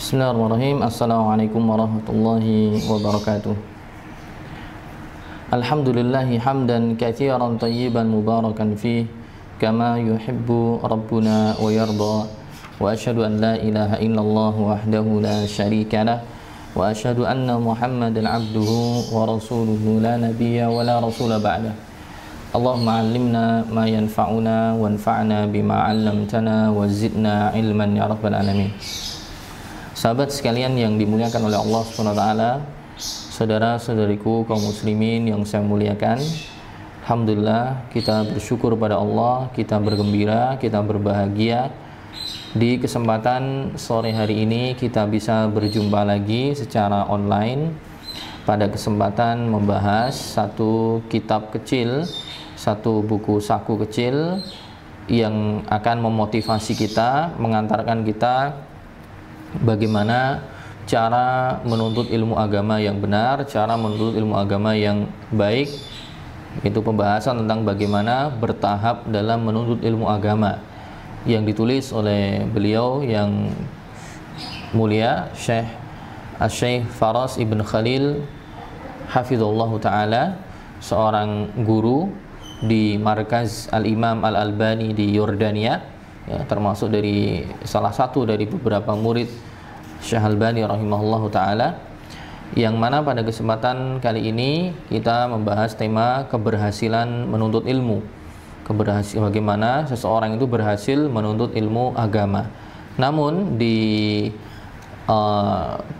Bismillahirrahmanirrahim. Assalamualaikum warahmatullahi wabarakatuh. Alhamdulillahi hamdan katsiran tayyiban mubarakan fih kama yuhibbu rabbuna wa yarda. Wa asyhadu an la ilaha illallah wahdahu la syarika lah wa asyhadu anna Muhammadan abduhu wa rasuluhu la nabiyya wa la rasula ba'dah. Allahumma 'allimna ma yanfa'una wanfa'na bima 'allamtana wa zidna ilman ya rabbal alamin. Sahabat sekalian yang dimuliakan oleh Allah SWT, saudara-saudariku kaum muslimin yang saya muliakan, alhamdulillah kita bersyukur pada Allah, kita bergembira, kita berbahagia. Di kesempatan sore hari ini kita bisa berjumpa lagi secara online pada kesempatan membahas satu kitab kecil, satu buku saku kecil yang akan memotivasi kita, mengantarkan kita bagaimana cara menuntut ilmu agama yang benar, cara menuntut ilmu agama yang baik. Itu pembahasan tentang bagaimana bertahap dalam menuntut ilmu agama yang ditulis oleh beliau yang mulia Syekh Faras Ibn Khalil hafizallahu ta'ala, seorang guru di Markaz Al-Imam Al-Albani di Yordania, ya, termasuk dari salah satu dari beberapa murid Syekh Albani rahimahullahu ta'ala, yang mana pada kesempatan kali ini kita membahas tema keberhasilan menuntut ilmu. Bagaimana seseorang itu berhasil menuntut ilmu agama. Namun di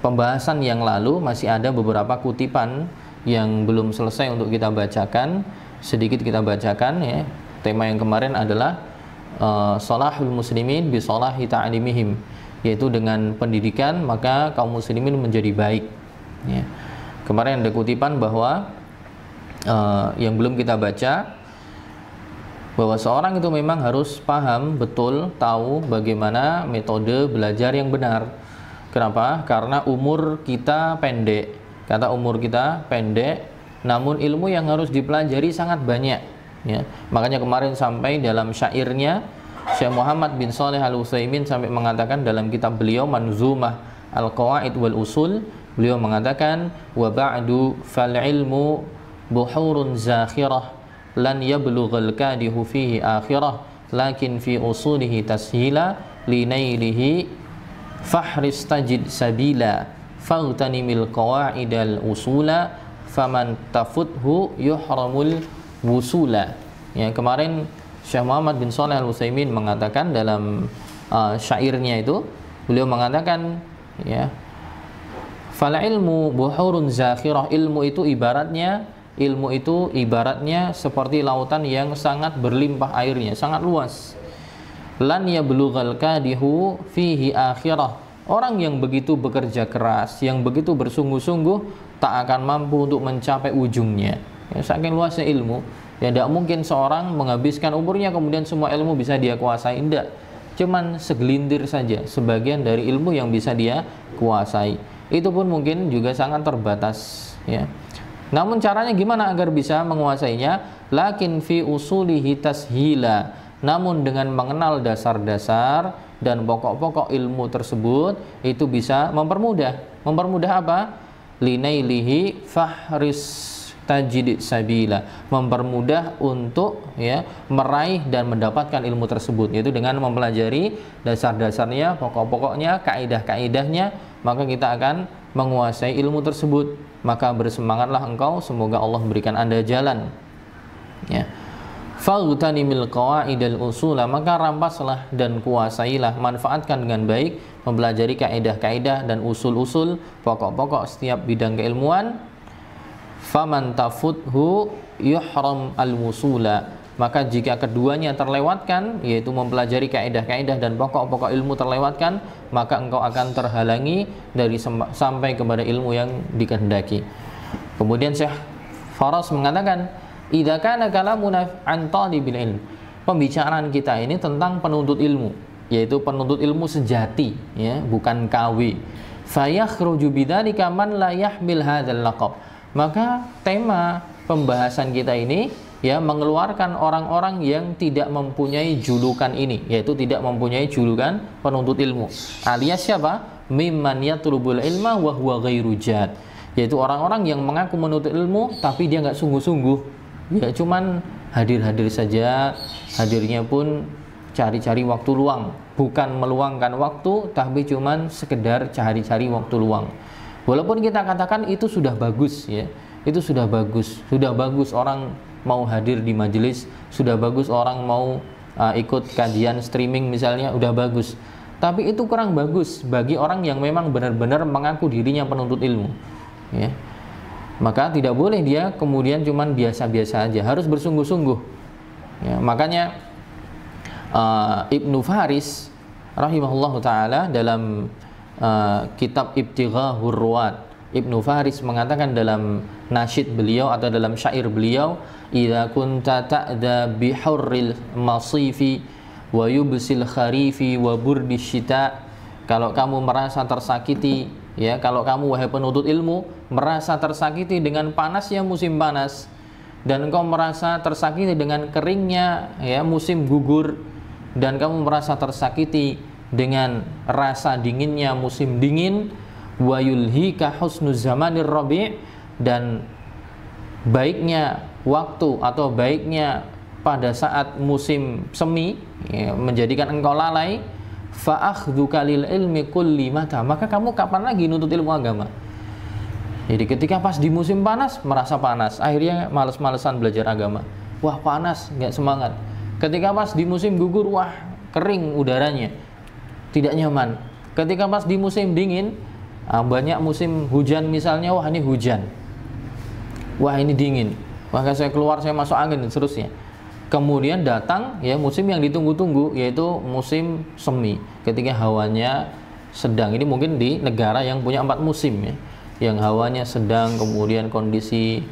pembahasan yang lalu masih ada beberapa kutipan yang belum selesai untuk kita bacakan. Sedikit kita bacakan, ya. Tema yang kemarin adalah salahul muslimin bi salahi ta'limihim, yaitu dengan pendidikan maka kaum muslimin menjadi baik, ya. Kemarin ada kutipan bahwa yang belum kita baca, bahwa seorang itu memang harus paham betul, tahu bagaimana metode belajar yang benar. Kenapa? Karena umur kita pendek. Kata umur kita pendek, namun ilmu yang harus dipelajari sangat banyak, ya. Makanya kemarin sampai dalam syairnya Syekh Muhammad bin Shalih Al-Utsaimin sampai mengatakan dalam kitab beliau Manzumah Al-Qawaid wal Usul, beliau mengatakan wa ba'du fal ilmu buhurun zakhirah lan yablughal kadihu fihi akhirah lakin fi usulihi tashila linailihi fahris tajid sabila faghtanimil qawaidal usula faman tafuthu yuhramul wusula. Ya, kemarin Syekh Muhammad bin Shalih Al-Utsaimin mengatakan dalam syairnya itu, beliau mengatakan, ya, fal ilmu buhurun zakhirah, ilmu itu ibaratnya seperti lautan yang sangat berlimpah airnya, sangat luas. Lan yablughal kadihu fihi akhirah, orang yang begitu bekerja keras, yang begitu bersungguh-sungguh tak akan mampu untuk mencapai ujungnya. Ya, saking luasnya ilmu, ya tidak mungkin seorang menghabiskan umurnya kemudian semua ilmu bisa dia kuasai. Tidak, cuman segelintir saja, sebagian dari ilmu yang bisa dia kuasai. Itu pun mungkin juga sangat terbatas, ya. Namun caranya gimana agar bisa menguasainya? Lakin fi usulihi tashila, namun dengan mengenal dasar-dasar dan pokok-pokok ilmu tersebut itu bisa mempermudah. Mempermudah apa? Linailihi fahris tajid sabila, mempermudah untuk, ya, meraih dan mendapatkan ilmu tersebut, yaitu dengan mempelajari dasar-dasarnya, pokok-pokoknya, kaidah-kaidahnya, maka kita akan menguasai ilmu tersebut. Maka bersemangatlah engkau, semoga Allah berikan Anda jalan, ya. Faghtanimil qawaidal usula, maka rampaslah dan kuasailah, manfaatkan dengan baik, mempelajari kaidah-kaidah dan usul-usul, pokok-pokok setiap bidang keilmuan. Faman tafuthu yuhram al-wusula, maka jika keduanya terlewatkan, yaitu mempelajari kaidah-kaidah dan pokok-pokok ilmu terlewatkan, maka engkau akan terhalangi dari sampai kepada ilmu yang dikehendaki. Kemudian Syekh Faras mengatakan, idza kana kalamuna an talibil ilm, pembicaraan kita ini tentang penuntut ilmu, yaitu penuntut ilmu sejati, ya, bukan KW. Fayakhruju bidzalika man la yahmil hadzal laqab, maka tema pembahasan kita ini, ya, mengeluarkan orang-orang yang tidak mempunyai julukan ini, yaitu tidak mempunyai julukan penuntut ilmu. Alias siapa? mimman yatlubul ilma wa huwa ghairu jad, yaitu orang-orang yang mengaku menuntut ilmu tapi dia nggak sungguh-sungguh, ya cuman hadir-hadir saja, hadirnya pun cari-cari waktu luang, bukan meluangkan waktu tapi cuman sekedar cari-cari waktu luang. Walaupun kita katakan itu sudah bagus, ya itu sudah bagus orang mau hadir di majelis, sudah bagus orang mau ikut kajian streaming misalnya, udah bagus. Tapi itu kurang bagus bagi orang yang memang benar-benar mengaku dirinya penuntut ilmu, ya. Maka tidak boleh dia kemudian cuman biasa-biasa aja, harus bersungguh-sungguh, ya. Makanya Ibnu Faris rahimahullahu taala dalam kitab Ibtighahur Ruwat, Ibnu Faris mengatakan dalam nasyid beliau atau dalam syair beliau, idza kunta ta'da bihurril masifi wa yubsil kharifi wa burdis syita, kalau kamu merasa tersakiti, ya kalau kamu wahai penuntut ilmu merasa tersakiti dengan panasnya musim panas, dan engkau merasa tersakiti dengan keringnya ya musim gugur, dan kamu merasa tersakiti dengan rasa dinginnya musim dingin, wa yulhika husnuz zamanir rabi', dan baiknya waktu atau baiknya pada saat musim semi, ya, menjadikan engkau lalai, fa akhdhuka lil ilmi kulli mata, maka kamu kapan lagi nuntut ilmu agama? Jadi ketika pas di musim panas merasa panas, akhirnya males-malesan belajar agama, wah panas nggak semangat. Ketika pas di musim gugur, wah kering udaranya, tidak nyaman. Ketika pas di musim dingin, banyak musim hujan misalnya, wah ini hujan, wah ini dingin, maka saya keluar, saya masuk angin dan seterusnya. Kemudian datang ya musim yang ditunggu-tunggu, yaitu musim semi, ketika hawanya sedang. Ini mungkin di negara yang punya 4 musim, ya, yang hawanya sedang, kemudian kondisi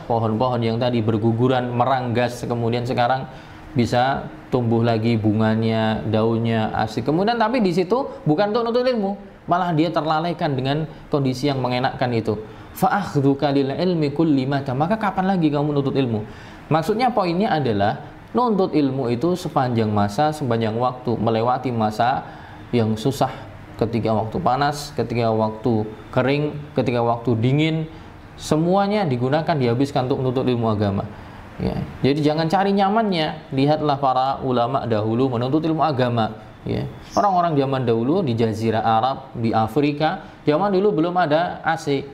pohon-pohon yang tadi berguguran meranggas, kemudian sekarang bisa tumbuh lagi bunganya, daunnya asik. Kemudian tapi di situ bukan untuk nuntut ilmu, malah dia terlalaikan dengan kondisi yang mengenakkan itu. Fa akhdhuka lil ilmi kulli mata, maka kapan lagi kamu nuntut ilmu? Maksudnya poinnya adalah nuntut ilmu itu sepanjang masa, sepanjang waktu, melewati masa yang susah, ketika waktu panas, ketika waktu kering, ketika waktu dingin, semuanya digunakan, dihabiskan untuk menuntut ilmu agama, ya. Jadi jangan cari nyamannya. Lihatlah para ulama dahulu menuntut ilmu agama, ya. Orang-orang zaman dahulu di Jazirah Arab, di Afrika, zaman dulu belum ada AC,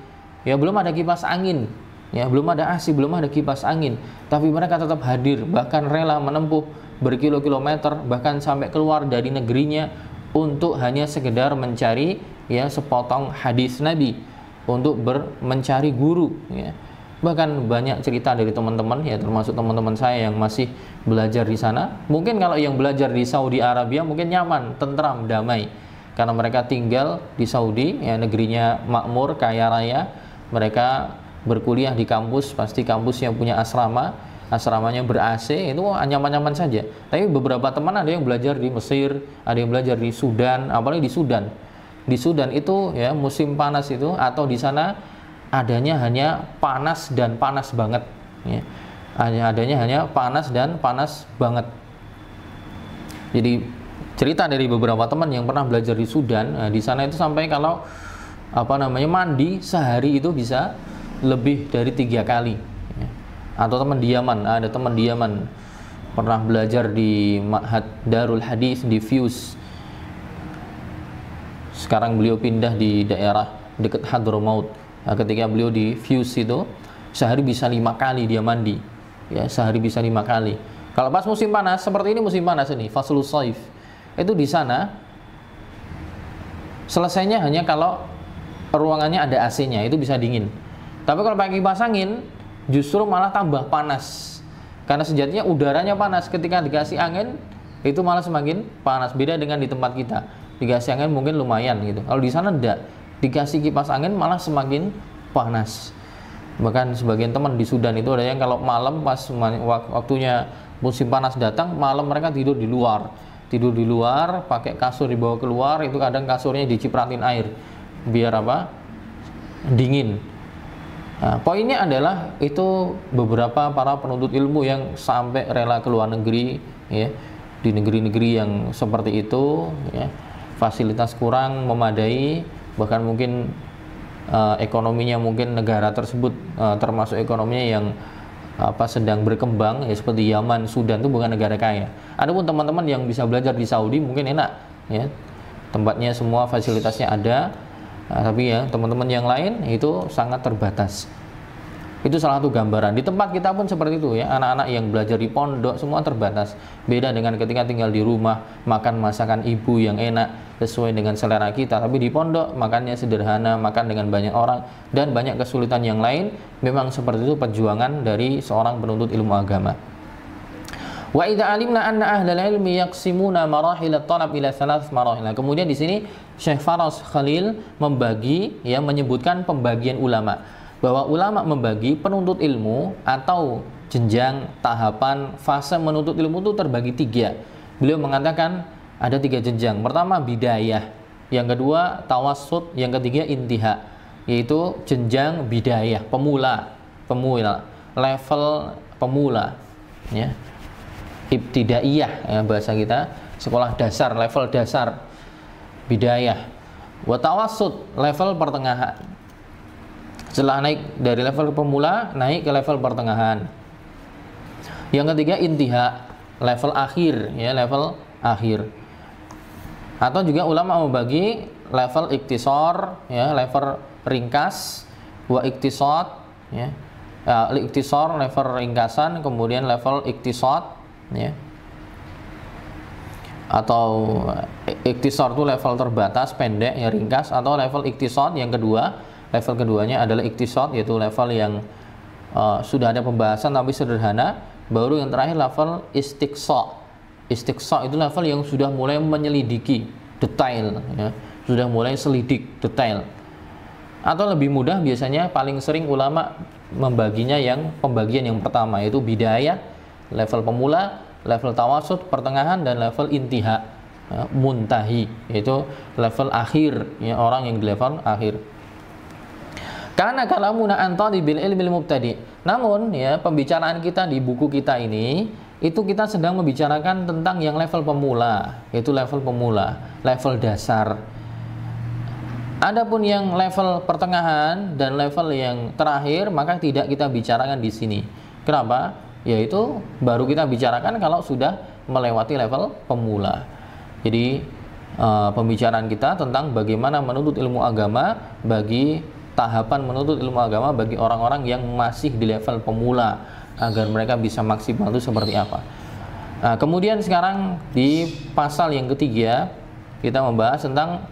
ya, belum ada kipas angin, ya, belum ada AC, belum ada kipas angin, tapi mereka tetap hadir, bahkan rela menempuh berkilo-kilometer, bahkan sampai keluar dari negerinya untuk hanya sekedar mencari ya sepotong hadis Nabi, untuk mencari guru, ya. Bahkan banyak cerita dari teman-teman, ya, termasuk teman-teman saya yang masih belajar di sana. Mungkin kalau yang belajar di Saudi Arabia mungkin nyaman, tentram, damai, karena mereka tinggal di Saudi, ya, negerinya makmur, kaya raya. Mereka berkuliah di kampus, pasti kampusnya punya asrama, asramanya ber-AC, itu nyaman-nyaman saja. Tapi beberapa teman ada yang belajar di Mesir, ada yang belajar di Sudan, apalagi di Sudan. Di Sudan itu ya musim panas itu, atau di sana adanya hanya panas dan panas banget, ya. Adanya hanya panas dan panas banget. Jadi cerita dari beberapa teman yang pernah belajar di Sudan, di sana itu sampai kalau mandi sehari itu bisa lebih dari 3 kali, ya. Atau teman di Yaman, ada teman di Yaman pernah belajar di Ma'had Darul Hadis di Fuse. Sekarang beliau pindah di daerah dekat Hadramaut. Nah, ketika beliau di Fuse itu sehari bisa 5 kali dia mandi, ya, sehari bisa 5 kali. Kalau pas musim panas seperti ini, musim panas ini faslus shaif, itu di sana selesainya hanya kalau ruangannya ada AC-nya, itu bisa dingin. Tapi kalau pakai kipas angin justru malah tambah panas, karena sejatinya udaranya panas, ketika dikasih angin itu malah semakin panas. Beda dengan di tempat kita, dikasih angin mungkin lumayan gitu, kalau di sana enggak, dikasih kipas angin malah semakin panas. Bahkan sebagian teman di Sudan itu ada yang kalau malam pas waktunya musim panas datang, malam mereka tidur di luar, pakai kasur dibawa keluar, itu kadang kasurnya dicipratin air biar dingin. Nah, poinnya adalah itu beberapa para penuntut ilmu yang sampai rela ke luar negeri, ya, di negeri-negeri yang seperti itu, ya, fasilitas kurang memadai, bahkan mungkin ekonominya mungkin negara tersebut termasuk ekonominya yang sedang berkembang, ya seperti Yaman, Sudan, itu bukan negara kaya. Adapun teman-teman yang bisa belajar di Saudi mungkin enak, ya, tempatnya semua fasilitasnya ada, tapi ya teman-teman yang lain itu sangat terbatas. Itu salah satu gambaran. Di tempat kita pun seperti itu, ya, anak-anak yang belajar di pondok semua terbatas. Beda dengan ketika tinggal di rumah, makan masakan ibu yang enak sesuai dengan selera kita, tapi di pondok makannya sederhana, makan dengan banyak orang, dan banyak kesulitan yang lain. Memang seperti itu perjuangan dari seorang penuntut ilmu agama. Wa idza alimna anna ahlal ilmi yaqsimuna marahil at-talab ila thalath marahil. Kemudian di sini Syekh Faras Khalil membagi, ya, menyebutkan pembagian ulama, bahwa ulama membagi penuntut ilmu atau jenjang, tahapan, fase menuntut ilmu itu terbagi 3. Beliau mengatakan ada 3 jenjang. Pertama bidayah, yang kedua tawassut, yang ketiga intiha, yaitu jenjang bidayah, pemula, level pemula, ya. Ibtidaiyah, ya, bahasa kita, sekolah dasar, level dasar, bidayah. Wa tawassut, level pertengahan. Setelah naik dari level pemula, naik ke level pertengahan. Yang ketiga intiha, level akhir, ya, level akhir. Atau juga ulama membagi level iktisor, ya, level ringkas, wa iktisad, ya. Iktisor level ringkasan, kemudian level iktisad, ya. Atau iktisor itu level terbatas, pendek, ya, ringkas. Atau level iktisad yang kedua, level keduanya adalah iktisad, yaitu level yang sudah ada pembahasan tapi sederhana. Baru yang terakhir level istiqsa. Istiqsa itu level yang sudah mulai menyelidiki detail, ya, sudah mulai selidik detail. Atau lebih mudah, biasanya paling sering ulama membaginya yang pembagian yang pertama, yaitu bidayah, level pemula, level tawassut, pertengahan, dan level intiha, ya, muntahi, yaitu level akhir, ya, orang yang di level akhir. Karena kalamuna antadi bil ilmil mubtadi. Namun, ya, pembicaraan kita di buku kita ini, itu kita sedang membicarakan tentang yang level pemula, yaitu level pemula, level dasar. Adapun yang level pertengahan dan level yang terakhir, maka tidak kita bicarakan di sini. Kenapa? Yaitu baru kita bicarakan kalau sudah melewati level pemula. Jadi pembicaraan kita tentang bagaimana menuntut ilmu agama, bagi tahapan menuntut ilmu agama bagi orang-orang yang masih di level pemula, agar mereka bisa maksimal itu seperti apa. Kemudian sekarang di pasal yang ketiga kita membahas tentang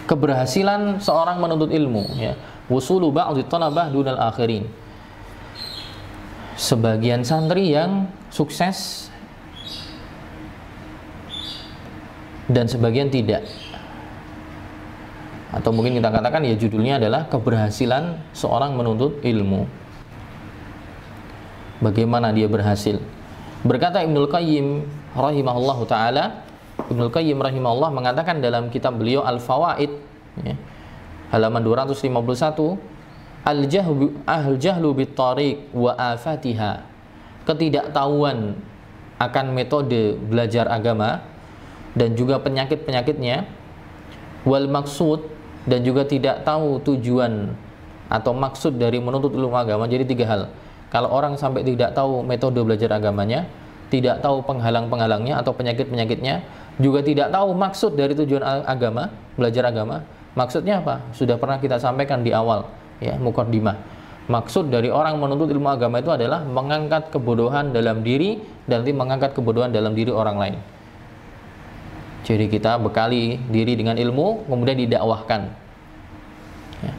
keberhasilan seorang menuntut ilmu, ya. Wusulu ba'dhi talabah dunal akhirin. Sebagian santri yang sukses dan sebagian tidak. Atau mungkin kita katakan, ya, judulnya adalah keberhasilan seorang menuntut ilmu. Bagaimana dia berhasil? Berkata Ibnul Qayyim rahimahullahu ta'ala, Ibnul Qayyim rahimahullah mengatakan dalam kitab beliau Al-Fawaid, ya, halaman 251, al-jahlu bit-tariq wa afatiha. Ketidaktahuan akan metode belajar agama dan juga penyakit-penyakitnya, wal maksud, dan juga tidak tahu tujuan atau maksud dari menuntut ilmu agama. Jadi 3 hal. Kalau orang sampai tidak tahu metode belajar agamanya, tidak tahu penghalang-penghalangnya atau penyakit-penyakitnya, juga tidak tahu maksud dari tujuan agama, belajar agama. Maksudnya apa? Sudah pernah kita sampaikan di awal, ya, muqaddimah. Maksud dari orang menuntut ilmu agama itu adalah mengangkat kebodohan dalam diri dan nanti mengangkat kebodohan dalam diri orang lain. Jadi kita bekali diri dengan ilmu, kemudian didakwahkan. Ya.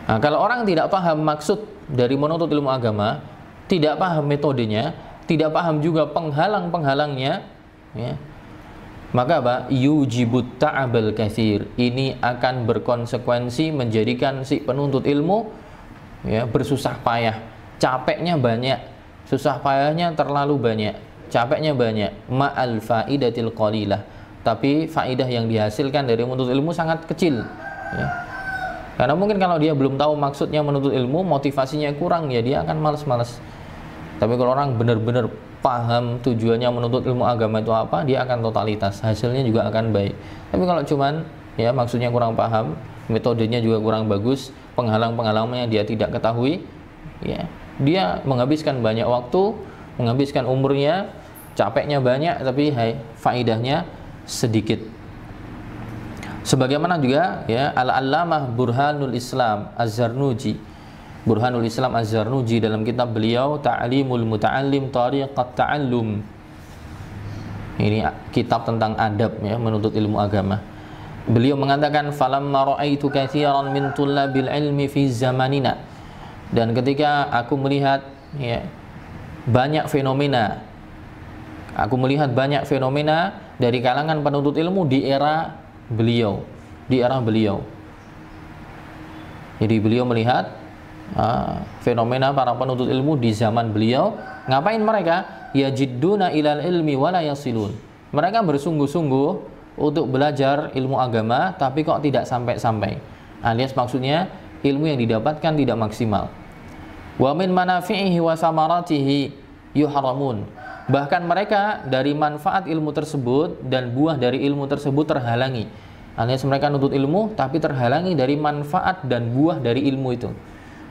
Nah, kalau orang tidak paham maksud dari menuntut ilmu agama, tidak paham metodenya, tidak paham juga penghalang-penghalangnya, ya, maka apa? Yujibut ta'abal katsir. Ini akan berkonsekuensi menjadikan si penuntut ilmu, ya, bersusah payah, capeknya banyak, susah payahnya terlalu banyak, capeknya banyak, ma'al faidatil qalilah. Tapi faidah yang dihasilkan dari menuntut ilmu sangat kecil, ya. Karena mungkin kalau dia belum tahu maksudnya menuntut ilmu, motivasinya kurang, ya dia akan malas-malas. Tapi kalau orang benar-benar paham tujuannya menuntut ilmu agama itu apa, dia akan totalitas, hasilnya juga akan baik. Tapi kalau cuman ya maksudnya kurang paham, metodenya juga kurang bagus, penghalang-penghalangnya dia tidak ketahui, ya dia menghabiskan banyak waktu, menghabiskan umurnya, capeknya banyak, tapi faidahnya sedikit. Sebagaimana juga ya Al-Allamah Burhanul Islam Az-Zarnuji, Burhanul Islam Az-Zarnuji dalam kitab beliau Ta'limul Muta'allim Tariqat Ta'allum. Ini kitab tentang adab ya, menuntut ilmu agama. Beliau mengatakan falamma ra'aitu katsiran min tullabil ilmi fi zamanina. Dan ketika aku melihat ya banyak fenomena, aku melihat banyak fenomena dari kalangan penuntut ilmu di era beliau, di era beliau. Jadi beliau melihat fenomena para penuntut ilmu di zaman beliau. Ngapain mereka? Yajidduna ilal ilmi wala yasilun. Mereka bersungguh-sungguh untuk belajar ilmu agama, tapi kok tidak sampai-sampai. Alias maksudnya ilmu yang didapatkan tidak maksimal. Wa min manafi'ihi wa samaratihi yuharamun. Bahkan mereka dari manfaat ilmu tersebut dan buah dari ilmu tersebut terhalangi. Alias mereka nuntut ilmu tapi terhalangi dari manfaat dan buah dari ilmu itu.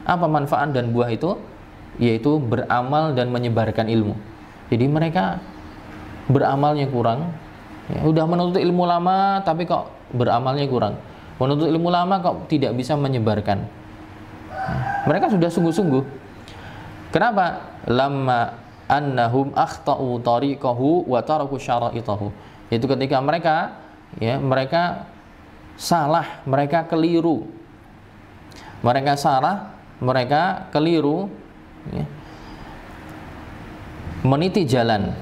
Apa manfaat dan buah itu? Yaitu beramal dan menyebarkan ilmu. Jadi mereka beramalnya kurang. Ya, udah menuntut ilmu lama tapi kok beramalnya kurang. Menuntut ilmu lama kok tidak bisa menyebarkan. Mereka sudah sungguh-sungguh. Kenapa? Lamma annahum akhta'u tariqahu wa taraku syara'itahu. Itu ketika mereka salah, mereka keliru. Mereka salah, mereka keliru ya, meniti jalan.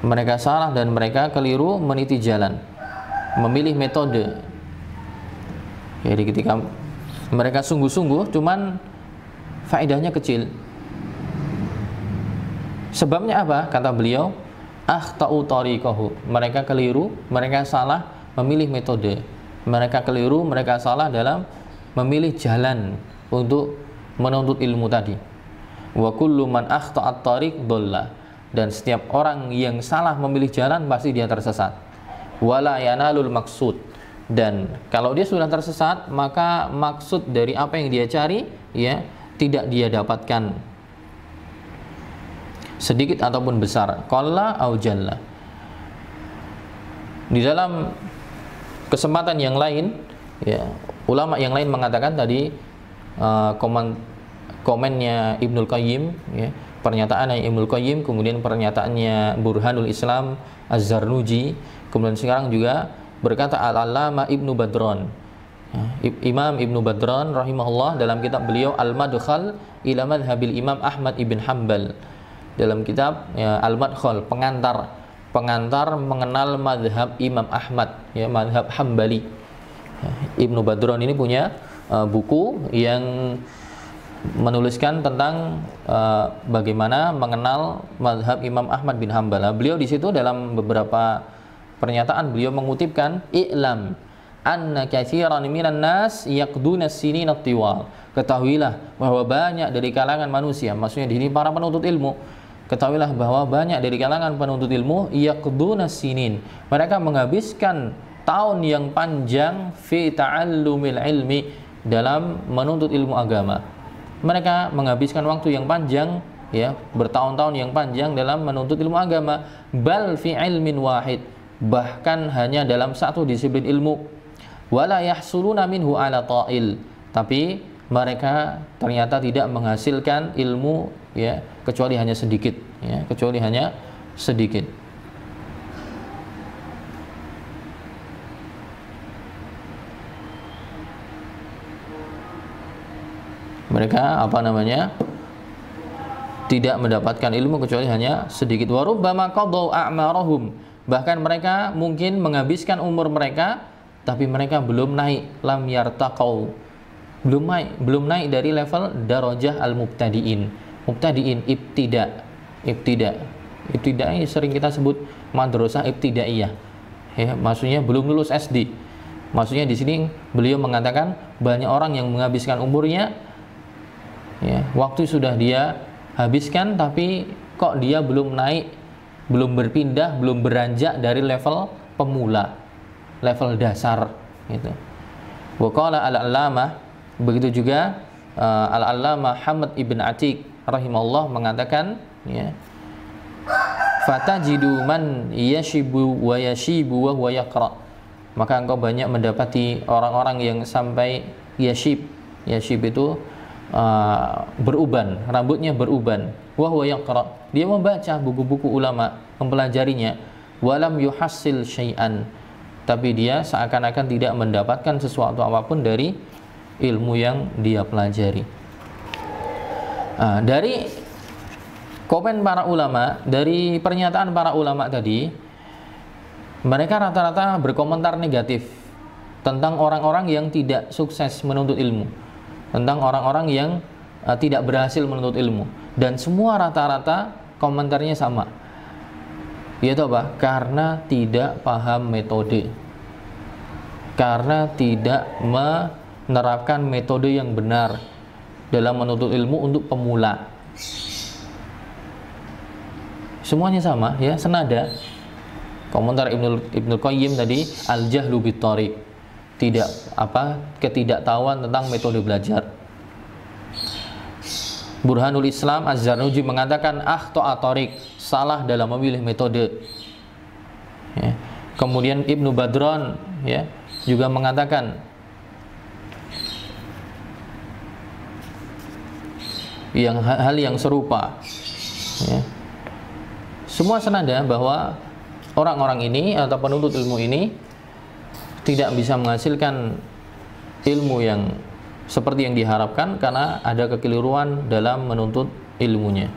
Mereka salah dan mereka keliru meniti jalan, memilih metode. Jadi ketika mereka sungguh-sungguh, cuman faedahnya kecil. Sebabnya apa? Kata beliau, akhta'u tariqahu. Mereka keliru, mereka salah memilih metode. Mereka keliru, mereka salah dalam memilih jalan untuk menuntut ilmu tadi. Wa kullu man akhta'at tariq dhalla. Dan setiap orang yang salah memilih jalan pasti dia tersesat. Wala yanalul maksud. Dan kalau dia sudah tersesat, maka maksud dari apa yang dia cari ya tidak dia dapatkan, sedikit ataupun besar, qalla au jalla. Di dalam kesempatan yang lain ya, ulama yang lain mengatakan tadi komennya Ibnul Qayyim ya, pernyataan Ibnul Qayyim, kemudian pernyataannya Burhanul Islam Az-Zarnuji, kemudian sekarang juga berkata Al-Allamah Ibnu Badran ya, Imam Ibnu Badran rahimahullah dalam kitab beliau Al-Madkhal ila Madhabil Imam Ahmad ibn Hanbal, dalam kitab ya, Al-Madkhal, pengantar mengenal madhab Imam Ahmad ya, madhab Hambali. Ibnu Badran ini punya buku yang menuliskan tentang bagaimana mengenal madhab Imam Ahmad bin Hanbal. Beliau di situ dalam beberapa pernyataan beliau mengutipkan i'lam anna katsiran minan nas yaqduna as-sinina at-tiwal. Ketahuilah bahwa banyak dari kalangan manusia, maksudnya di sini para penuntut ilmu, ketahuilah bahwa banyak dari kalangan penuntut ilmu yaqduna as-sinin. Mereka menghabiskan tahun yang panjang fi ta'allumil ilmi, dalam menuntut ilmu agama. Mereka menghabiskan waktu yang panjang ya, bertahun-tahun yang panjang dalam menuntut ilmu agama. Bal fi ilmin wahid, bahkan hanya dalam satu disiplin ilmu. Wala yahsuluna minhu ala ta'il, tapi mereka ternyata tidak menghasilkan ilmu ya kecuali hanya sedikit ya, kecuali hanya sedikit. Mereka tidak mendapatkan ilmu kecuali hanya sedikit. Wa rubbama qadaw a'marahum, bahkan mereka mungkin menghabiskan umur mereka tapi mereka belum naik, lam yartaqau, belum naik dari level darajah al-mubtadiin. Mubtadiin ibtida ini sering kita sebut madrasah ibtidaiyah ya, maksudnya belum lulus SD. Maksudnya di sini beliau mengatakan banyak orang yang menghabiskan umurnya Ya, waktu sudah dia habiskan, tapi kok dia belum naik, belum berpindah, belum beranjak dari level pemula, level dasar gitu. Wa qala al-allamah, begitu juga al-allamah Hamad ibn Atiq rahimahullah mengatakan, ya, fatajidu man yashibu wa yashibu wa huwa yaqra, maka engkau banyak mendapati orang-orang yang sampai yashib itu beruban, rambutnya beruban, wa huwa yaqra, dia membaca buku-buku ulama, mempelajarinya, walam yuhassil syai'an, tapi dia seakan-akan tidak mendapatkan sesuatu apapun dari ilmu yang dia pelajari. Dari komen para ulama, dari pernyataan para ulama tadi, mereka rata-rata berkomentar negatif tentang orang-orang yang tidak sukses menuntut ilmu, tentang orang-orang yang tidak berhasil menuntut ilmu, dan semua rata-rata komentarnya sama, yaitu apa? Karena tidak paham metode, karena tidak menerapkan metode yang benar dalam menuntut ilmu untuk pemula. Semuanya sama, ya, senada. Komentar Ibnu Qayyim tadi, al-jahlu bit-thariq, ketidaktahuan tentang metode belajar. Burhanul Islam Az-Zarnuji mengatakan akhta'a thariq, salah dalam memilih metode. Ya. Kemudian Ibnu Badron, ya, juga mengatakan hal yang serupa. Ya. Semua senada bahwa orang-orang ini atau penuntut ilmu ini tidak bisa menghasilkan ilmu yang seperti yang diharapkan karena ada kekeliruan dalam menuntut ilmunya.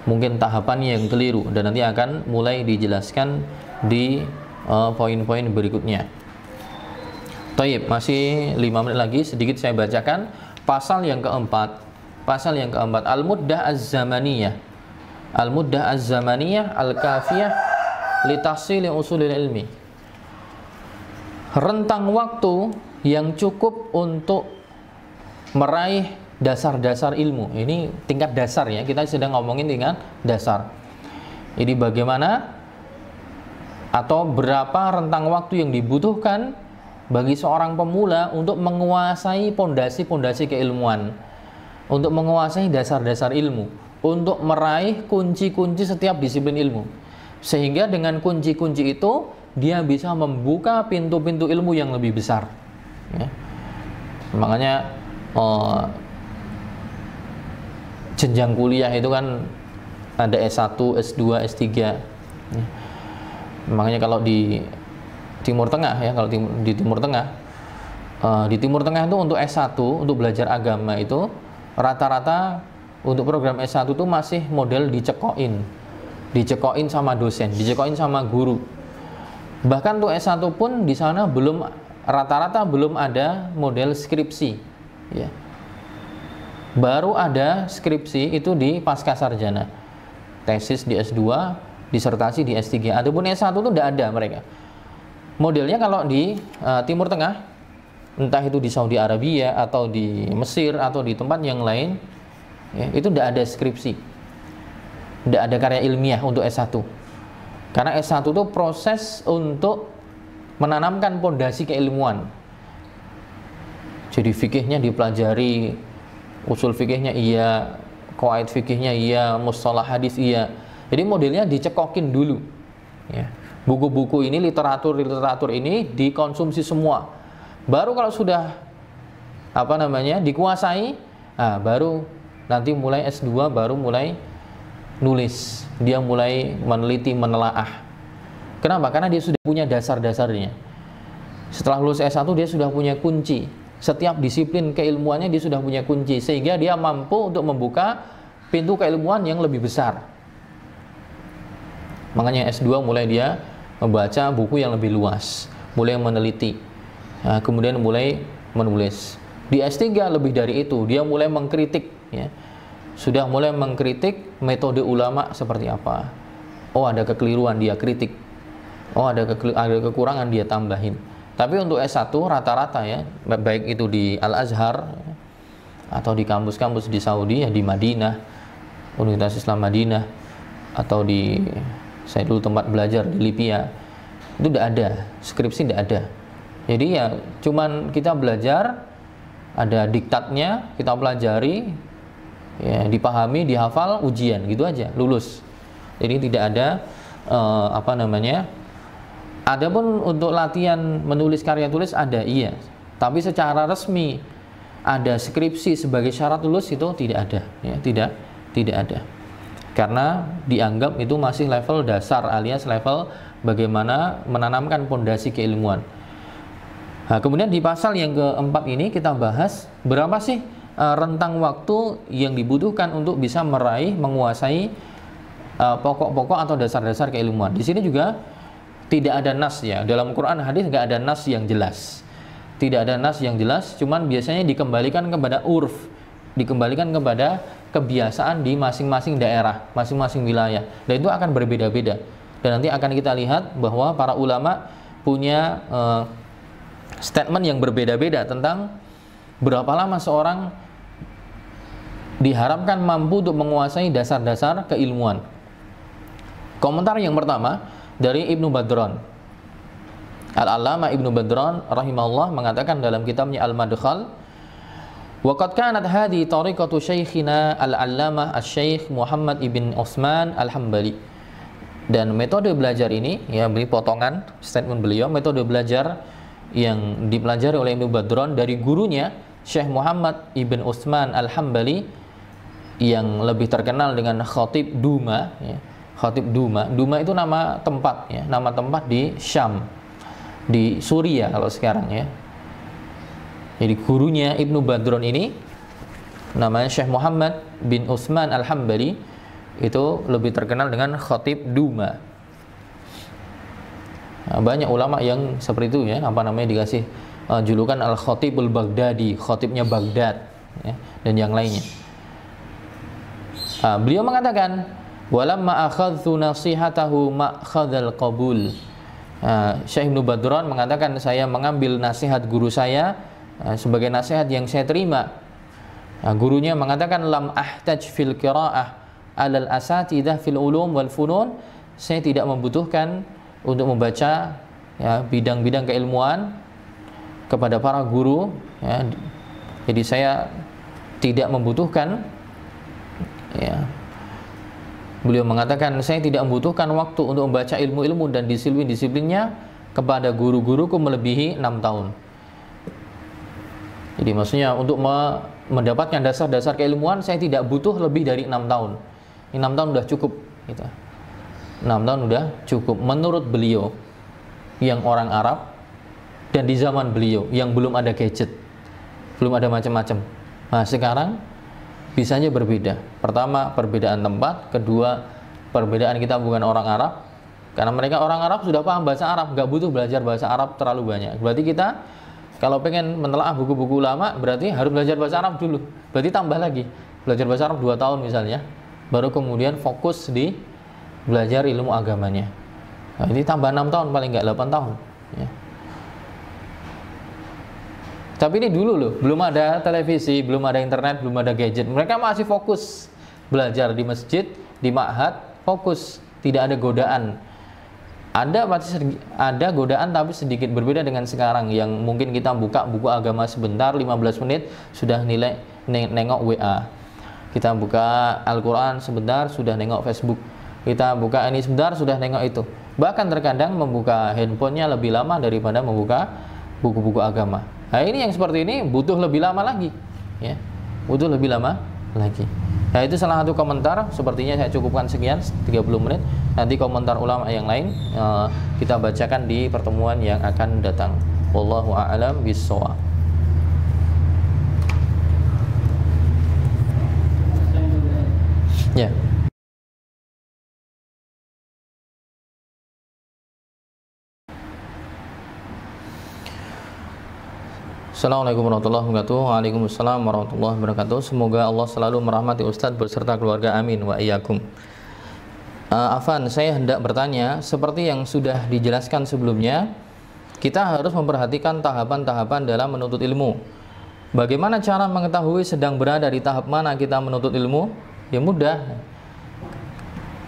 Mungkin tahapannya yang keliru, dan nanti akan mulai dijelaskan di poin-poin berikutnya. Taib, masih 5 menit lagi, sedikit saya bacakan pasal yang keempat. Pasal yang keempat, al-muddah az-zamaniyah. Al-muddah az-zamaniyah al-kafiyah li tahsili usulil ilmi. Rentang waktu yang cukup untuk meraih dasar-dasar ilmu. Ini tingkat dasar, ya, kita sedang ngomongin tingkat dasar. Ini bagaimana atau berapa rentang waktu yang dibutuhkan bagi seorang pemula untuk menguasai pondasi-pondasi keilmuan, untuk menguasai dasar-dasar ilmu, untuk meraih kunci-kunci setiap disiplin ilmu, sehingga dengan kunci-kunci itu dia bisa membuka pintu-pintu ilmu yang lebih besar, ya. Makanya jenjang kuliah itu kan ada S1, S2, S3, ya. Makanya kalau di Timur Tengah, ya, kalau di Timur Tengah, di Timur Tengah itu untuk S1, untuk belajar agama itu rata-rata untuk program S1 itu masih model dicekokin sama dosen, dicekokin sama guru. Bahkan untuk S1 pun di sana rata-rata belum ada model skripsi, ya. Baru ada skripsi itu di pasca sarjana, tesis di S2, disertasi di S3. Ataupun S1 itu tidak ada mereka. Modelnya kalau di Timur Tengah, entah itu di Saudi Arabia atau di Mesir atau di tempat yang lain, ya, itu tidak ada skripsi, tidak ada karya ilmiah untuk S1. Karena S1 itu proses untuk menanamkan pondasi keilmuan. Jadi fikihnya dipelajari, usul fikihnya iya, qawaid fikihnya iya, mustalah hadis iya. Jadi modelnya dicekokin dulu, ya. Buku-buku ini, literatur ini dikonsumsi semua. Baru kalau sudah dikuasai, baru nanti mulai S2, baru mulai nulis. Dia mulai meneliti, menelaah. Kenapa? Karena dia sudah punya dasar-dasarnya. Setelah lulus S1 dia sudah punya kunci. Setiap disiplin keilmuannya dia sudah punya kunci, sehingga dia mampu untuk membuka pintu keilmuan yang lebih besar. Makanya S2 mulai dia membaca buku yang lebih luas, mulai meneliti, kemudian mulai menulis. Di S3 lebih dari itu, dia mulai mengkritik, ya. Sudah mulai mengkritik metode ulama seperti apa. Oh, ada kekeliruan, dia kritik. Oh, ada kekurangan, dia tambahin. Tapi untuk S1 rata-rata, ya, baik itu di Al-Azhar atau di kampus-kampus di Saudi, ya di Madinah, Universitas Islam Madinah, atau di saya dulu tempat belajar di Libya, itu tidak ada skripsi, tidak ada. Jadi ya cuman kita belajar, ada diktatnya, kita pelajari, ya dipahami, dihafal, ujian, gitu aja, lulus. Jadi tidak ada adapun untuk latihan menulis karya tulis ada, iya, tapi secara resmi ada skripsi sebagai syarat lulus itu tidak ada, ya, tidak ada, karena dianggap itu masih level dasar alias level bagaimana menanamkan pondasi keilmuan. Nah, kemudian di pasal yang keempat ini kita bahas berapa sih rentang waktu yang dibutuhkan untuk bisa meraih, menguasai pokok-pokok atau dasar-dasar keilmuan. Di sini juga tidak ada nas, ya, dalam Quran hadis nggak ada nas yang jelas, tidak ada nas yang jelas, cuman biasanya dikembalikan kepada urf, dikembalikan kepada kebiasaan di masing-masing daerah, masing-masing wilayah, dan itu akan berbeda-beda. Dan nanti akan kita lihat bahwa para ulama punya statement yang berbeda-beda tentang berapa lama seorang diharapkan mampu untuk menguasai dasar-dasar keilmuan. Komentar yang pertama dari Ibnu Badran. Al-Allamah Ibnu Badran rahimahullah mengatakan dalam kitabnya Al-Madkhal, "Waqad kanat hadhi tariqatu syekhina Al-Allamah Asy-Syaikh Muhammad ibn Utsman Al-Hambali." Dan metode belajar ini, ya, beri potongan statement beliau, metode belajar yang dipelajari oleh Ibnu Badran dari gurunya Syekh Muhammad ibn Utsman Al-Hambali yang lebih terkenal dengan Khatib Duma, ya. Khatib Duma. Duma itu nama tempat, ya, nama tempat di Syam, di Suriah kalau sekarang, ya. Jadi gurunya Ibnu Badran ini namanya Syekh Muhammad bin Utsman Al-Hambali, itu lebih terkenal dengan Khatib Duma. Nah, banyak ulama yang seperti itu, ya, dikasih julukan Al-Khatibul Baghdadi, khatibnya Baghdad, ya, dan yang lainnya. Beliau mengatakan, walamma akhadtu nasihatahu ma'khadzal qabul. Syekh Ibnu Badran mengatakan, saya mengambil nasihat guru saya sebagai nasihat yang saya terima. Gurunya mengatakan, lam ahtaj fil qiraah alal asatidah fil ulum wal funun. Saya tidak membutuhkan untuk membaca, ya, bidang-bidang keilmuan kepada para guru, ya. Jadi saya tidak membutuhkan, ya. Beliau mengatakan, saya tidak membutuhkan waktu untuk membaca ilmu-ilmu dan disiplin-disiplinnya kepada guru-guruku melebihi 6 tahun. Jadi maksudnya untuk mendapatkan dasar-dasar keilmuan saya tidak butuh lebih dari 6 tahun. 6 tahun sudah cukup, gitu. 6 tahun sudah cukup menurut beliau yang orang Arab, dan di zaman beliau yang belum ada gadget, belum ada macam-macam. Nah, sekarang bisanya berbeda. Pertama, perbedaan tempat. Kedua, perbedaan kita bukan orang Arab, karena mereka orang Arab sudah paham bahasa Arab, nggak butuh belajar bahasa Arab terlalu banyak. Berarti kita kalau pengen menelaah buku-buku ulama, berarti harus belajar bahasa Arab dulu. Berarti tambah lagi, belajar bahasa Arab 2 tahun misalnya, baru kemudian fokus di belajar ilmu agamanya. Nah, ini tambah 6 tahun, paling nggak 8 tahun, ya. Tapi ini dulu loh, belum ada televisi, belum ada internet, belum ada gadget. Mereka masih fokus belajar di masjid, di ma'had, fokus, tidak ada godaan. Ada godaan tapi sedikit berbeda dengan sekarang, yang mungkin kita buka buku agama sebentar, 15 menit sudah nengok WA. Kita buka Al-Quran sebentar sudah nengok Facebook. Kita buka ini sebentar sudah nengok itu. Bahkan terkadang membuka handphonenya lebih lama daripada membuka buku-buku agama. Nah, ini yang seperti ini butuh lebih lama lagi, ya, butuh lebih lama lagi. Nah, itu salah satu komentar. Sepertinya saya cukupkan sekian, 30 menit. Nanti komentar ulama yang lain kita bacakan di pertemuan yang akan datang. Wallahu a'lam bishawab. Ya. Assalamualaikum warahmatullahi wabarakatuh. Waalaikumsalam warahmatullahi wabarakatuh. Semoga Allah selalu merahmati Ustadz beserta keluarga, amin wa iyyakum. Afan, saya hendak bertanya, seperti yang sudah dijelaskan sebelumnya, kita harus memperhatikan tahapan-tahapan dalam menuntut ilmu. Bagaimana cara mengetahui sedang berada di tahap mana kita menuntut ilmu? Ya mudah.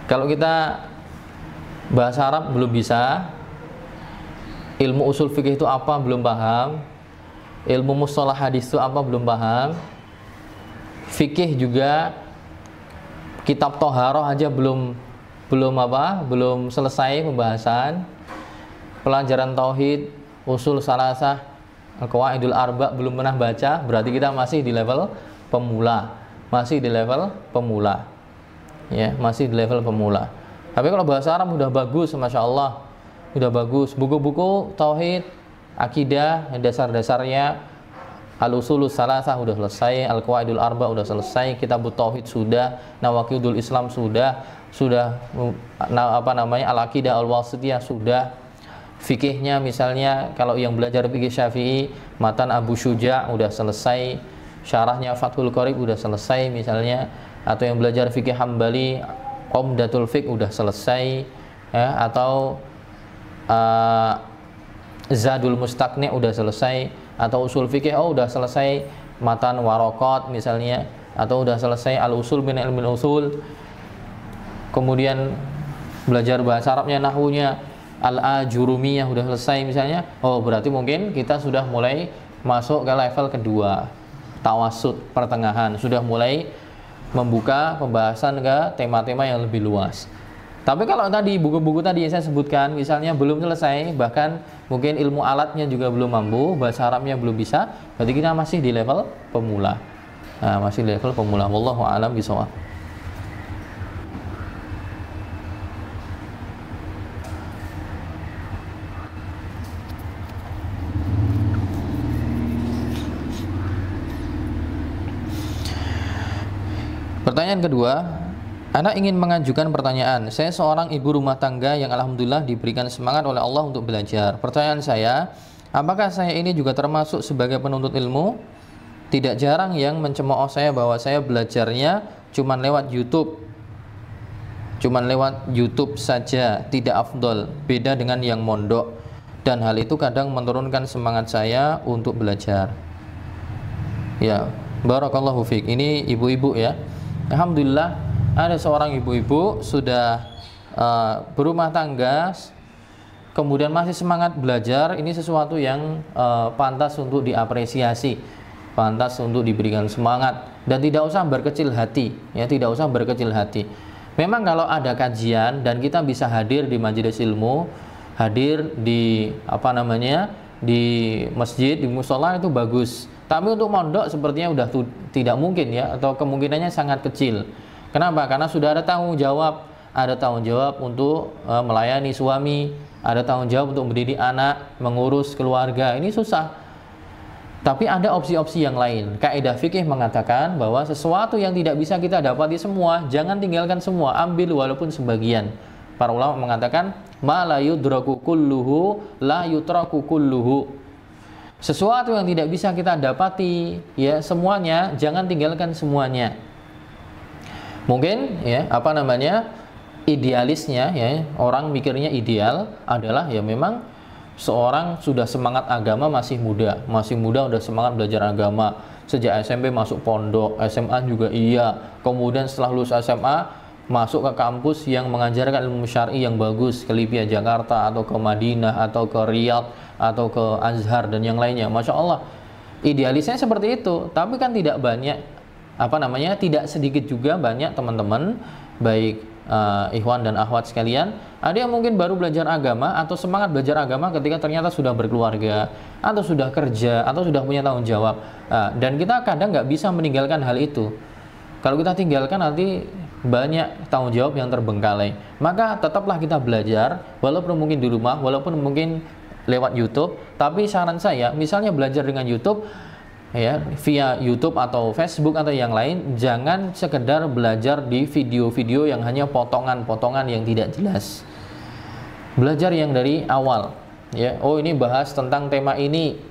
Kalau kita bahasa Arab belum bisa, ilmu usul fikih itu apa belum paham, ilmu mustalah hadis itu apa belum paham, fikih juga kitab Toharoh aja belum selesai pembahasan, pelajaran tauhid, usul salasah, Al-Qawaidul Arba belum pernah baca, berarti kita masih di level pemula. Ya, masih di level pemula. Tapi kalau bahasa Arab udah bagus, Masya Allah, udah bagus. Buku-buku tauhid, akidah, dasar-dasarnya, Al-Usulus Salasah udah selesai, Al-Qawaidul Arba udah selesai, Kitabut Tauhid sudah, Nawaqidul Islam sudah Al-Aqidah Al-Wasithiyah sudah. Fikihnya misalnya kalau yang belajar fikih Syafi'i, Matan Abu Syuja udah selesai, syarahnya Fathul Qorib udah selesai misalnya, atau yang belajar fikih Hambali, Umdatul Fiqh udah selesai, ya, atau Zadul Mustaqni udah selesai, atau usul fikih udah selesai, Matan Waraqat misalnya, atau udah selesai Al-Usul min Ilmil Usul. Kemudian belajar bahasa Arabnya, nahwunya Al-Ajurumiyah udah selesai misalnya, berarti mungkin kita sudah mulai masuk ke level kedua, tawassut, pertengahan, sudah mulai membuka pembahasan ke tema-tema yang lebih luas. Tapi kalau tadi buku-buku tadi yang saya sebutkan misalnya belum selesai, bahkan mungkin ilmu alatnya juga belum mampu, bahasa Arabnya belum bisa, berarti kita masih di level pemula. Masih di level pemula. Wallahu a'lam bishawab. Pertanyaan kedua, Anak ingin mengajukan pertanyaan. Saya seorang ibu rumah tangga yang alhamdulillah diberikan semangat oleh Allah untuk belajar. Pertanyaan saya, apakah saya ini juga termasuk sebagai penuntut ilmu? Tidak jarang yang mencemooh saya bahwa saya belajarnya cuman lewat YouTube saja, tidak afdol, beda dengan yang mondok. Dan hal itu kadang menurunkan semangat saya untuk belajar. Ya, barakallahu fiik. Ini ibu-ibu ya. Alhamdulillah ada seorang ibu-ibu sudah berumah tangga, kemudian masih semangat belajar. Ini sesuatu yang pantas untuk diapresiasi, pantas untuk diberikan semangat, dan tidak usah berkecil hati, ya, tidak usah berkecil hati. Memang kalau ada kajian dan kita bisa hadir di majelis ilmu, hadir di di masjid, di musola, itu bagus. Tapi untuk mondok sepertinya udah tidak mungkin ya, atau kemungkinannya sangat kecil. Kenapa? Karena sudah ada tanggung jawab untuk melayani suami, ada tanggung jawab untuk mendidik anak, mengurus keluarga. Ini susah. Tapi ada opsi-opsi yang lain. Kaidah fikih mengatakan bahwa sesuatu yang tidak bisa kita dapati semua, jangan tinggalkan semua, ambil walaupun sebagian. Para ulama mengatakan, ma la yudraku kulluhu la yutraku kulluhu. Sesuatu yang tidak bisa kita dapati ya semuanya, jangan tinggalkan semuanya. Mungkin ya idealisnya ya, orang mikirnya ideal adalah ya memang seorang sudah semangat agama masih muda udah semangat belajar agama, sejak SMP masuk pondok, SMA juga iya, kemudian setelah lulus SMA masuk ke kampus yang mengajarkan ilmu syar'i yang bagus, ke Libya, Jakarta, atau ke Madinah, atau ke Riyadh, atau ke Azhar dan yang lainnya. Masya Allah, idealisnya seperti itu. Tapi kan tidak banyak, tidak sedikit juga banyak teman-teman, baik ikhwan dan akhwat sekalian, ada yang mungkin baru belajar agama atau semangat belajar agama ketika ternyata sudah berkeluarga, atau sudah kerja, atau sudah punya tanggung jawab. Dan kita kadang nggak bisa meninggalkan hal itu. Kalau kita tinggalkan nanti banyak tanggung jawab yang terbengkalai. Maka tetaplah kita belajar, walaupun mungkin di rumah, walaupun mungkin lewat YouTube. Tapi saran saya, misalnya belajar dengan YouTube ya, via YouTube atau Facebook atau yang lain, jangan sekedar belajar di video-video yang hanya potongan-potongan yang tidak jelas. Belajar yang dari awal ya. Ini bahas tentang tema ini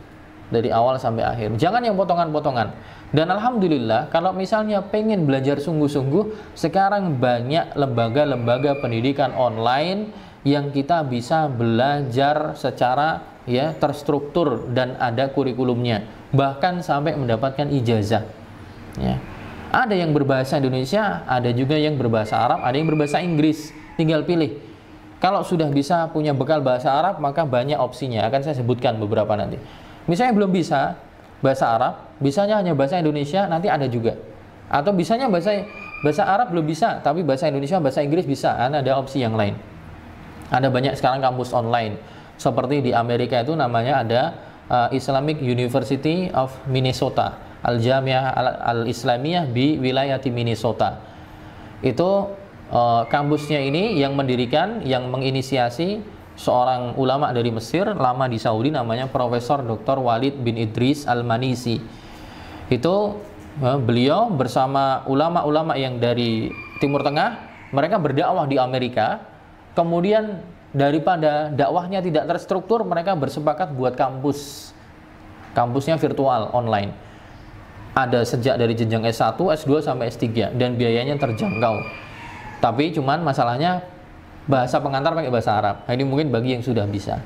dari awal sampai akhir. Jangan yang potongan-potongan. Dan alhamdulillah kalau misalnya pengen belajar sungguh-sungguh, sekarang banyak lembaga-lembaga pendidikan online yang kita bisa belajar secara ya, terstruktur dan ada kurikulumnya, bahkan sampai mendapatkan ijazah. Ya. Ada yang berbahasa Indonesia, ada juga yang berbahasa Arab, ada yang berbahasa Inggris. Tinggal pilih. Kalau sudah bisa punya bekal bahasa Arab, maka banyak opsinya. Akan saya sebutkan beberapa nanti. Misalnya belum bisa bahasa Arab, bisanya hanya bahasa Indonesia, nanti ada juga. Atau bisanya bahasa Arab belum bisa, tapi bahasa Indonesia, bahasa Inggris bisa. Ada opsi yang lain. Ada banyak sekarang kampus online. Seperti di Amerika itu namanya ada Islamic University of Minnesota, Al-Jamiah Al-Islamiyah di wilayah Minnesota. Itu kampusnya ini yang mendirikan, yang menginisiasi seorang ulama dari Mesir, lama di Saudi, namanya Profesor Dr. Walid bin Idris Al-Manisi. Itu beliau bersama ulama-ulama yang dari Timur Tengah, mereka berdakwah di Amerika. Kemudian daripada dakwahnya tidak terstruktur, mereka bersepakat buat kampus. Kampusnya virtual, online. Ada sejak dari jenjang S1, S2 sampai S3 dan biayanya terjangkau. Tapi cuman masalahnya bahasa pengantar pakai bahasa Arab. Nah, ini mungkin bagi yang sudah bisa.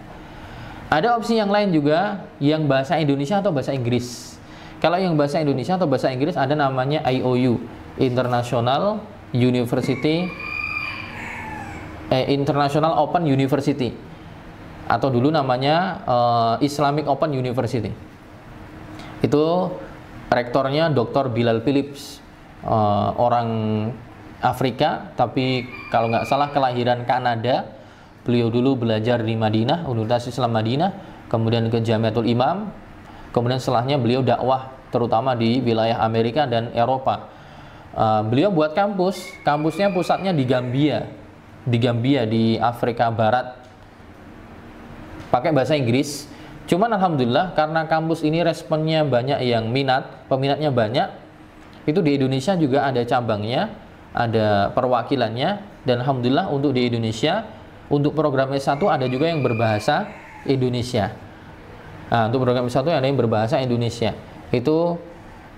Ada opsi yang lain juga, yang bahasa Indonesia atau bahasa Inggris. Kalau yang bahasa Indonesia atau bahasa Inggris ada namanya IOU, International Open University, atau dulu namanya Islamic Open University. Itu rektornya Dr. Bilal Philips, orang Afrika, tapi kalau nggak salah kelahiran Kanada. Beliau dulu belajar di Madinah, Universitas Islam Madinah, kemudian ke Jamiatul Imam, kemudian setelahnya beliau dakwah terutama di wilayah Amerika dan Eropa. Beliau buat kampusnya pusatnya di Gambia di Afrika Barat, pakai bahasa Inggris. Cuman alhamdulillah karena kampus ini responnya banyak, yang peminatnya banyak, itu di Indonesia juga ada cabangnya, ada perwakilannya, dan alhamdulillah untuk di Indonesia, untuk program S1 ada juga yang berbahasa Indonesia. Nah, untuk program S1 ada yang berbahasa Indonesia. Itu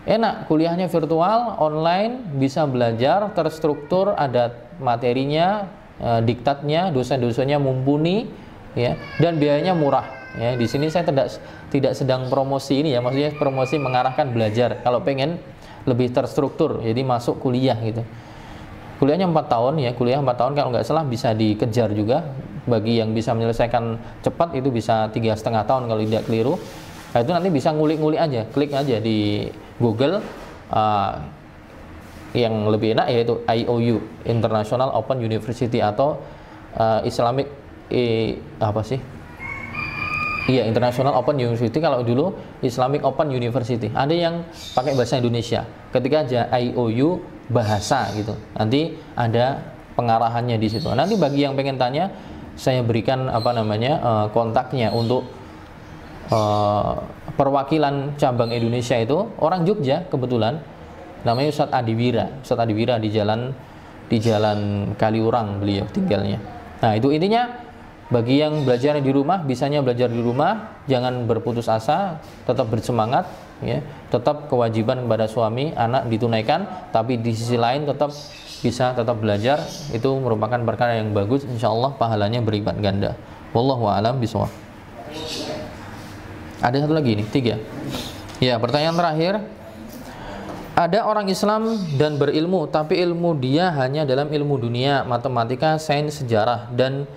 enak, kuliahnya virtual, online, bisa belajar, terstruktur, ada materinya, diktatnya, dosen-dosennya mumpuni, ya, dan biayanya murah. Ya, di sini saya tidak sedang promosi ini ya, maksudnya promosi mengarahkan belajar. Kalau pengen lebih terstruktur, jadi masuk kuliah gitu. Kuliahnya 4 tahun ya, kuliah 4 tahun kalau nggak salah bisa dikejar juga. Bagi yang bisa menyelesaikan cepat itu bisa 3,5 tahun kalau tidak keliru. Nah, itu nanti bisa ngulik-ngulik aja, klik aja di Google. Yang lebih enak yaitu IOU, International Open University, atau Islamic International Open University. Kalau dulu Islamic Open University. Ada yang pakai bahasa Indonesia. Ketika aja IOU bahasa gitu. Nanti ada pengarahannya di situ. Nanti bagi yang pengen tanya, saya berikan kontaknya untuk perwakilan cabang Indonesia itu, orang Jogja kebetulan, namanya Ustadz Adiwira. Ustadz Adiwira di jalan Kaliurang beliau tinggalnya. Nah, itu intinya. Bagi yang belajar di rumah, bisanya belajar di rumah, jangan berputus asa, tetap bersemangat, ya. Tetap kewajiban kepada suami, anak ditunaikan, tapi di sisi lain tetap belajar. Itu merupakan perkara yang bagus, insya Allah pahalanya berlipat ganda. Wallahu a'lam bishawab. Ada satu lagi nih, 3. Ya, pertanyaan terakhir. Ada orang Islam dan berilmu, tapi ilmu dia hanya dalam ilmu dunia, matematika, sains, sejarah, dan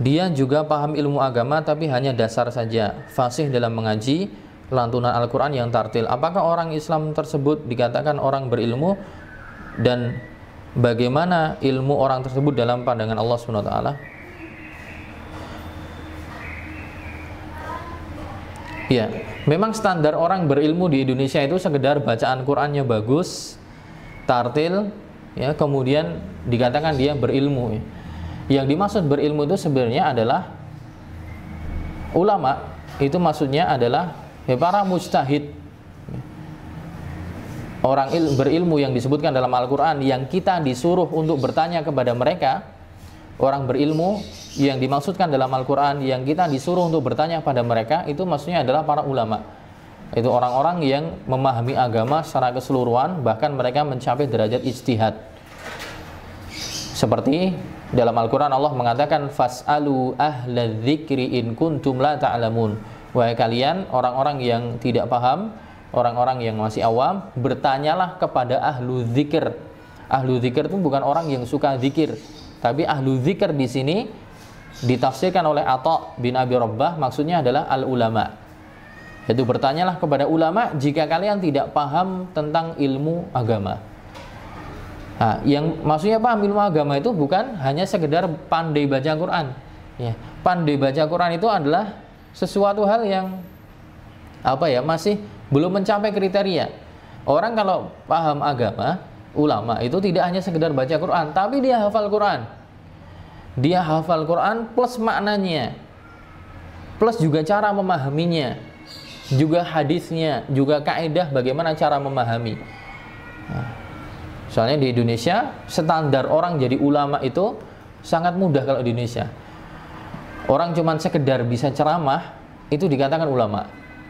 dia juga paham ilmu agama tapi hanya dasar saja, fasih dalam mengaji, lantunan Al-Quran yang tartil. Apakah orang Islam tersebut dikatakan orang berilmu, dan bagaimana ilmu orang tersebut dalam pandangan Allah SWT? Ya, memang standar orang berilmu di Indonesia itu sekedar bacaan Qurannya bagus, tartil, ya, kemudian dikatakan dia berilmu. Ya. Yang dimaksud berilmu itu sebenarnya adalah ulama, itu maksudnya adalah para mujtahid, orang berilmu yang disebutkan dalam Al-Quran, yang kita disuruh untuk bertanya kepada mereka. Orang berilmu yang dimaksudkan dalam Al-Quran, yang kita disuruh untuk bertanya pada mereka, itu maksudnya adalah para ulama. Itu orang-orang yang memahami agama secara keseluruhan, bahkan mereka mencapai derajat ijtihad. Seperti Dalam Al-Quran Allah mengatakan fas'alu ahla dzikri in kuntum la ta'lamun. Wahai kalian orang-orang yang tidak paham, orang-orang yang masih awam, bertanyalah kepada ahlu dzikir. Ahlu dzikir itu bukan orang yang suka zikir, tapi ahlu dzikir di sini ditafsirkan oleh Atha bin Abi Rabbah, maksudnya adalah al-ulama. Yaitu bertanyalah kepada ulama jika kalian tidak paham tentang ilmu agama. Nah, yang maksudnya paham ilmu agama itu bukan hanya sekedar pandai baca Quran. Ya, pandai baca Quran itu adalah sesuatu hal yang masih belum mencapai kriteria. Orang kalau paham agama, ulama itu tidak hanya sekedar baca Quran, tapi dia hafal Quran. Dia hafal Quran plus maknanya, plus juga cara memahaminya, juga hadisnya, juga kaidah bagaimana cara memahami. Nah, soalnya di Indonesia standar orang jadi ulama itu sangat mudah. Kalau di Indonesia orang cuman sekedar bisa ceramah itu dikatakan ulama.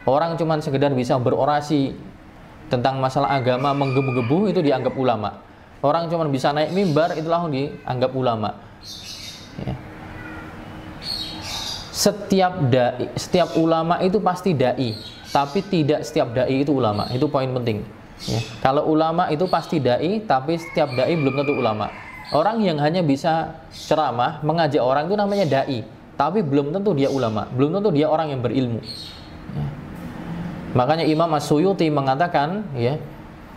Orang cuman sekedar bisa berorasi tentang masalah agama menggebu-gebu itu dianggap ulama. Orang cuman bisa naik mimbar itu langsung dianggap ulama. Ya. Setiap ulama itu pasti dai, tapi tidak setiap dai itu ulama. Itu poin penting. Ya. Kalau ulama itu pasti dai, tapi setiap dai belum tentu ulama. Orang yang hanya bisa ceramah, mengajak orang itu namanya dai, tapi belum tentu dia ulama, belum tentu dia orang yang berilmu. Ya. Makanya Imam As-Suyuti mengatakan, ya,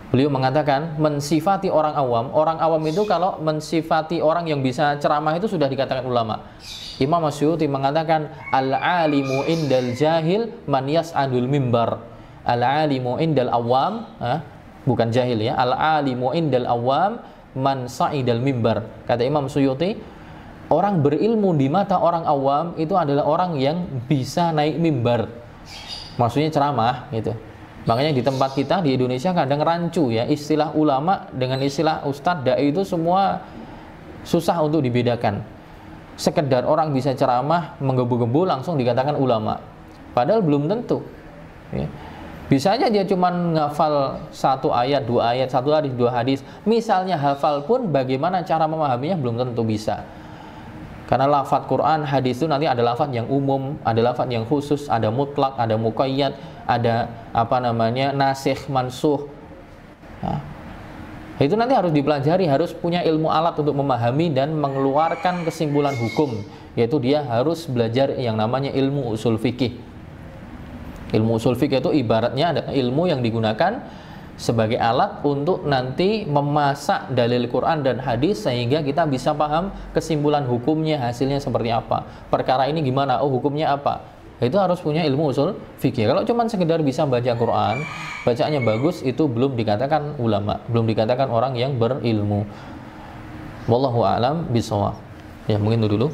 beliau mengatakan mensifati orang awam itu kalau mensifati orang yang bisa ceramah itu sudah dikatakan ulama. Imam As-Suyuti mengatakan al-alimu indal jahil man yas'adul mimbar. Al-alimu indal awam, bukan jahil ya, al-alimu indal awam man sa'idal mimbar. Kata Imam Suyuti, orang berilmu di mata orang awam itu adalah orang yang bisa naik mimbar, maksudnya ceramah gitu. Makanya di tempat kita di Indonesia kadang rancu ya, istilah ulama dengan istilah ustadz, dai itu semua susah untuk dibedakan. Sekedar orang bisa ceramah menggebu-gebu langsung dikatakan ulama, padahal belum tentu ya. Bisa aja dia cuma ngafal satu ayat, dua ayat, satu hadis, dua hadis. Misalnya hafal pun bagaimana cara memahaminya belum tentu bisa. Karena lafadz Quran, hadis itu nanti ada lafadz yang umum, ada lafadz yang khusus, ada mutlak, ada muqayyad, ada nasikh, mansuh. Nah, itu nanti harus dipelajari, harus punya ilmu alat untuk memahami dan mengeluarkan kesimpulan hukum, yaitu dia harus belajar yang namanya ilmu usul fikih. Ilmu usul fikih itu ibaratnya adalah ilmu yang digunakan sebagai alat untuk nanti memasak dalil Quran dan hadis sehingga kita bisa paham kesimpulan hukumnya, hasilnya seperti apa. Perkara ini gimana? Oh, hukumnya apa? Itu harus punya ilmu usul fikih. Kalau cuma sekedar bisa baca Quran, bacaannya bagus, itu belum dikatakan ulama, belum dikatakan orang yang berilmu. Wallahu a'lam bishawab. Ya, mungkin itu dulu.